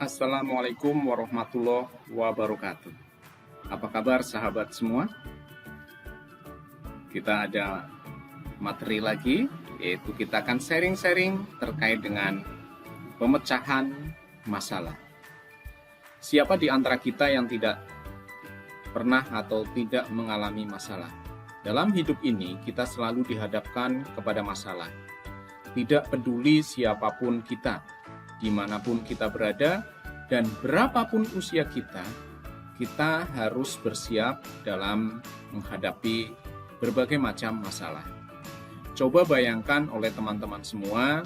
Assalamualaikum warahmatullahi wabarakatuh. Apa kabar sahabat semua? Kita ada materi lagi, yaitu kita akan sharing-sharing terkait dengan pemecahan masalah. Siapa di antara kita yang tidak pernah atau tidak mengalami masalah? Dalam hidup ini kita selalu dihadapkan kepada masalah. Tidak peduli siapapun kita, dimanapun kita berada, dan berapapun usia kita harus bersiap dalam menghadapi berbagai macam masalah. Coba bayangkan oleh teman-teman semua,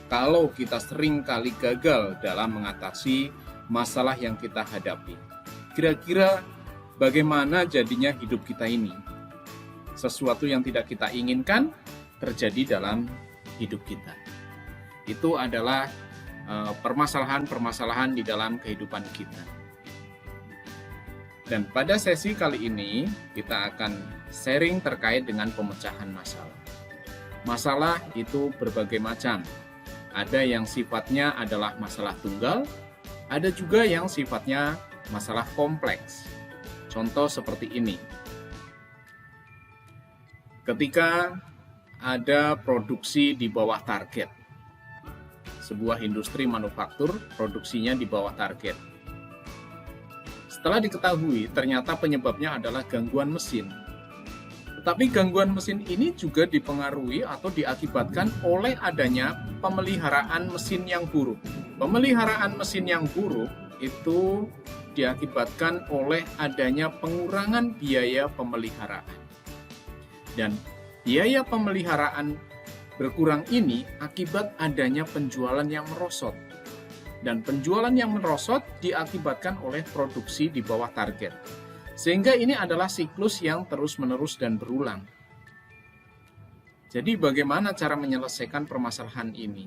kalau kita sering kali gagal dalam mengatasi masalah yang kita hadapi. Kira-kira bagaimana jadinya hidup kita ini? Sesuatu yang tidak kita inginkan terjadi dalam hidup kita. Itu adalah permasalahan-permasalahan di dalam kehidupan kita. Dan pada sesi kali ini kita akan sharing terkait dengan pemecahan masalah. Masalah itu berbagai macam. Ada yang sifatnya adalah masalah tunggal, ada juga yang sifatnya masalah kompleks. Contoh seperti ini. Ketika ada produksi di bawah target, sebuah industri manufaktur produksinya di bawah target. Setelah diketahui, ternyata penyebabnya adalah gangguan mesin. Tetapi gangguan mesin ini juga dipengaruhi atau diakibatkan oleh adanya pemeliharaan mesin yang buruk. Pemeliharaan mesin yang buruk itu diakibatkan oleh adanya pengurangan biaya pemeliharaan. Dan biaya pemeliharaan berkurang ini akibat adanya penjualan yang merosot. Dan penjualan yang merosot diakibatkan oleh produksi di bawah target. Sehingga ini adalah siklus yang terus-menerus dan berulang. Jadi bagaimana cara menyelesaikan permasalahan ini?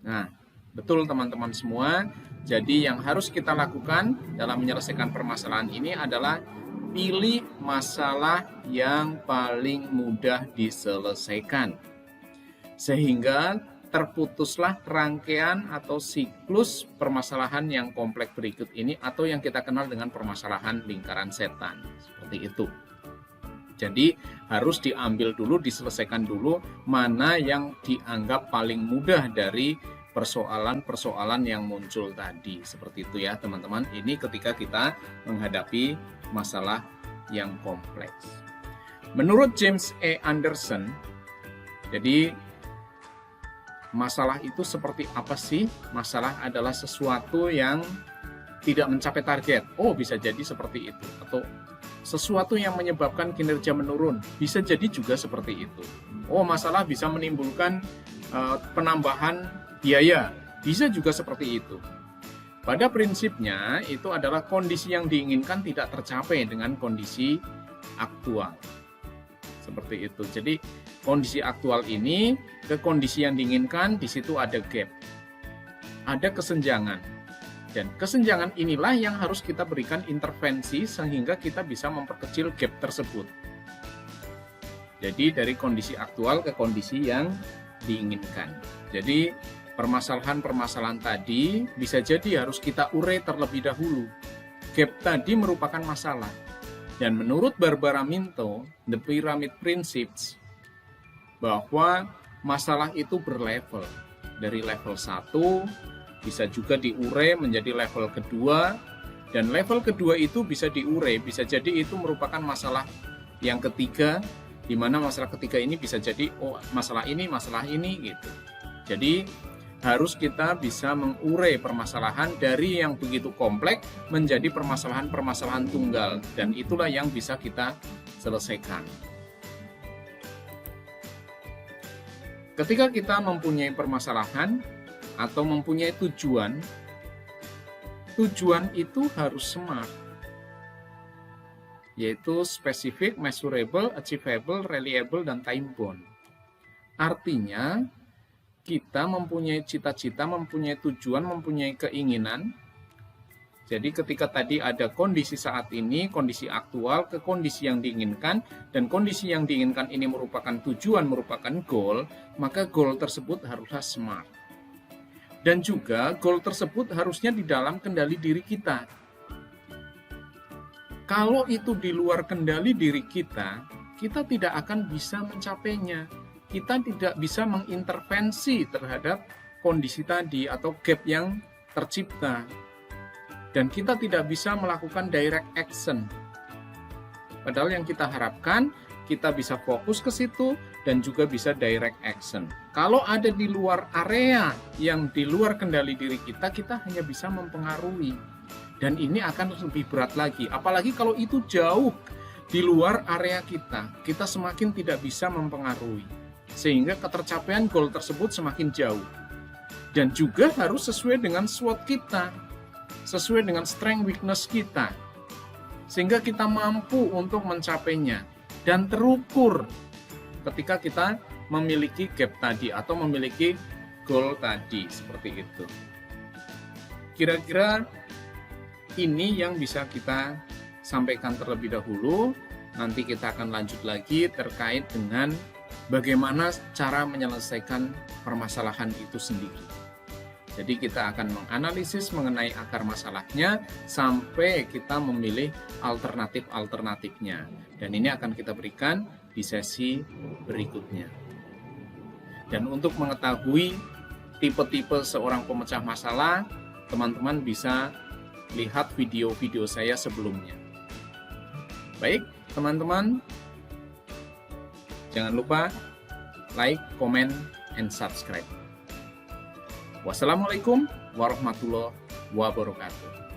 Nah, betul teman-teman semua. Jadi yang harus kita lakukan dalam menyelesaikan permasalahan ini adalah pilih masalah yang paling mudah diselesaikan. Sehingga terputuslah rangkaian atau siklus permasalahan yang kompleks berikut ini atau yang kita kenal dengan permasalahan lingkaran setan. Seperti itu. Jadi harus diambil dulu, diselesaikan dulu mana yang dianggap paling mudah dari persoalan-persoalan yang muncul tadi. Seperti itu ya teman-teman. Ini ketika kita menghadapi masalah yang kompleks. Menurut James A. Anderson, jadi masalah itu seperti apa sih? Masalah adalah sesuatu yang tidak mencapai target. Oh, bisa jadi seperti itu. Atau sesuatu yang menyebabkan kinerja menurun. Bisa jadi juga seperti itu. Oh, masalah bisa menimbulkan penambahan biaya. Bisa juga seperti itu. Pada prinsipnya, itu adalah kondisi yang diinginkan tidak tercapai dengan kondisi aktual. Seperti itu. Jadi, kondisi aktual ini ke kondisi yang diinginkan, di situ ada gap. Ada kesenjangan. Dan kesenjangan inilah yang harus kita berikan intervensi sehingga kita bisa memperkecil gap tersebut. Jadi, dari kondisi aktual ke kondisi yang diinginkan. Jadi, permasalahan-permasalahan tadi bisa jadi harus kita urai terlebih dahulu. Gap tadi merupakan masalah. Dan menurut Barbara Minto, The Pyramid Principles, bahwa masalah itu berlevel. Dari level 1 bisa juga diurai menjadi level kedua, dan level kedua itu bisa diurai, bisa jadi itu merupakan masalah yang ketiga, di mana masalah ketiga ini bisa jadi masalah ini gitu. Jadi harus kita bisa mengurai permasalahan dari yang begitu kompleks menjadi permasalahan-permasalahan tunggal, dan itulah yang bisa kita selesaikan. Ketika kita mempunyai permasalahan atau mempunyai tujuan itu harus SMART, yaitu specific, measurable, achievable, reliable, dan time bound. Artinya, kita mempunyai cita-cita, mempunyai tujuan, mempunyai keinginan. Jadi ketika tadi ada kondisi saat ini, kondisi aktual ke kondisi yang diinginkan, dan kondisi yang diinginkan ini merupakan tujuan, merupakan goal, maka goal tersebut haruslah SMART. Dan juga goal tersebut harusnya di dalam kendali diri kita. Kalau itu di luar kendali diri kita, kita tidak akan bisa mencapainya. Kita tidak bisa mengintervensi terhadap kondisi tadi atau gap yang tercipta. Dan kita tidak bisa melakukan direct action. Padahal yang kita harapkan, kita bisa fokus ke situ dan juga bisa direct action. Kalau ada di luar area yang di luar kendali diri kita, kita hanya bisa mempengaruhi. Dan ini akan lebih berat lagi. Apalagi kalau itu jauh di luar area kita semakin tidak bisa mempengaruhi. Sehingga ketercapaian goal tersebut semakin jauh. Dan juga harus sesuai dengan SWOT kita. Sesuai dengan strength weakness kita. Sehingga kita mampu untuk mencapainya. Dan terukur ketika kita memiliki gap tadi atau memiliki goal tadi, seperti itu. Kira-kira ini yang bisa kita sampaikan terlebih dahulu. Nanti kita akan lanjut lagi terkait dengan bagaimana cara menyelesaikan permasalahan itu sendiri. Jadi kita akan menganalisis mengenai akar masalahnya sampai kita memilih alternatif-alternatifnya. Dan ini akan kita berikan di sesi berikutnya. Dan untuk mengetahui tipe-tipe seorang pemecah masalah, teman-teman bisa lihat video-video saya sebelumnya. Baik, teman-teman, jangan lupa like, comment, and subscribe. Wassalamualaikum warahmatullahi wabarakatuh.